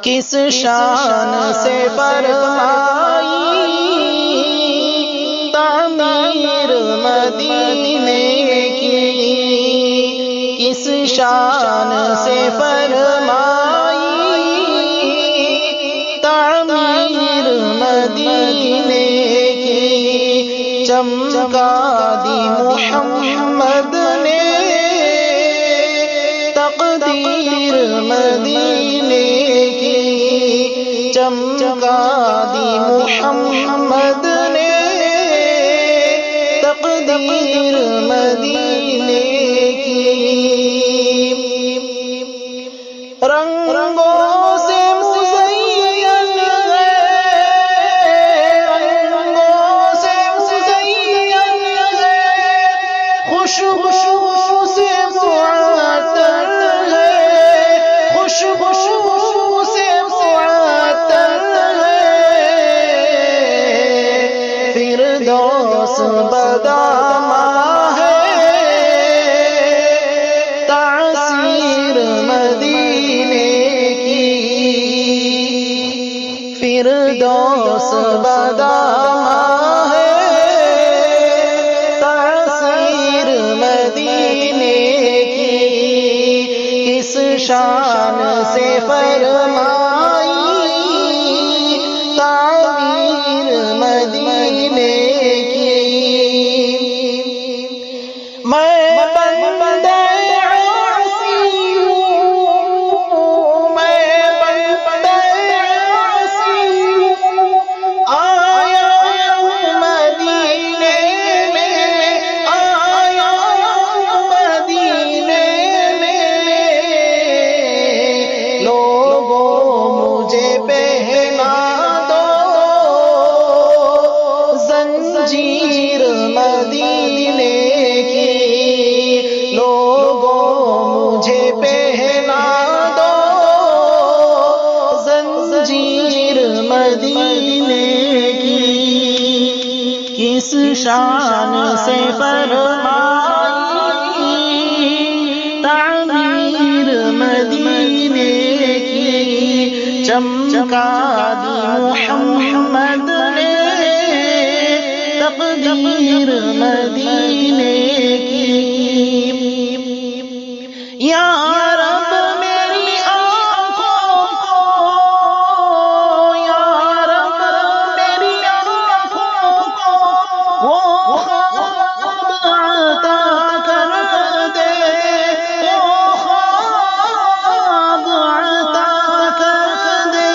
کس شان سے فرمائی تعمیر مدینے کی، کس شان سے فرمائی تعمیر مدینے کی، چمکا دی محمد نے تقدیر مدینے کی، چمکا دی محمد نے تقدیر مدینے کی، رنگوں سے مزین ہے، رنگوں سے مزین ہے، خوشبو سے معطر ہے، خوشبو سے معطر ہے، فردوس بدامہ ہے، تاثیر مدینے کی، فردوس بدامہ ہے، تاثیر مدینے کی، کس شان سے فرمائی تعمیر مدینے کی، میں بندہ عاصی ہوں، میں بندہ عاصی ہوں، آیا ہوں مدینے میں، آیا ہوں مدینے میں، لوگوں مجھے پہنا دو زنجیر مدینے کی، لوگوں مجھے پہنا دو زنجیر مدینے کی، کس شان سے فرمائی تعمیر مدینے کی، چمکا دی محمد نے تقدیر مدینے کی، یا رب میری آنکھوں کو، یا رب میری آنکھوں کو وہ خواب عطا کر دے، وہ خواب عطا کر دے،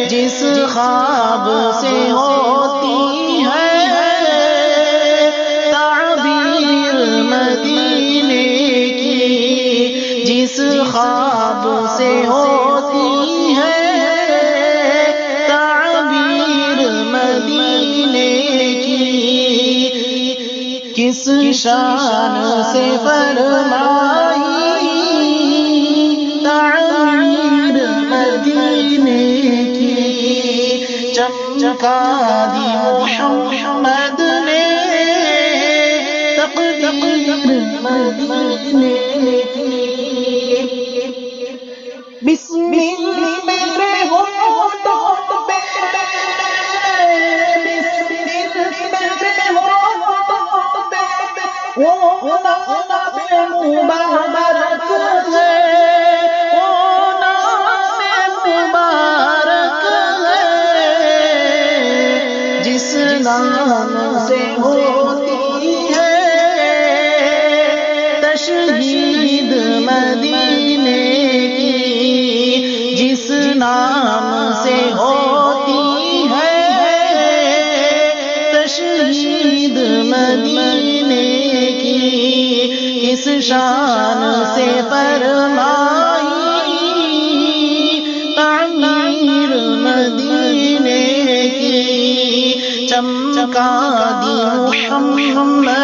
جس خواب سے ہوتی ہے تعبیر مدینے کی، جس خواب سے ہوتی ہے تعبیر مدینے کی، کس شان سے فرمائی تعمیر مدینے کی، چمکا دی محمد نے تقدیر مدینے کی، بسم اللہ میرے ہونٹوں پہ، بسم اللہ میرے ہونٹوں پہ، وہ نام مبارک ہے، وہ نام مبارک ہے، جس نام سے ہوتی ہے تشہید مدینے کی، جس نام سے ہوتی ہے تشہید مدینے کی، کس شان سے فرمائی تعمیر مدینے کی، چمکا دی محمد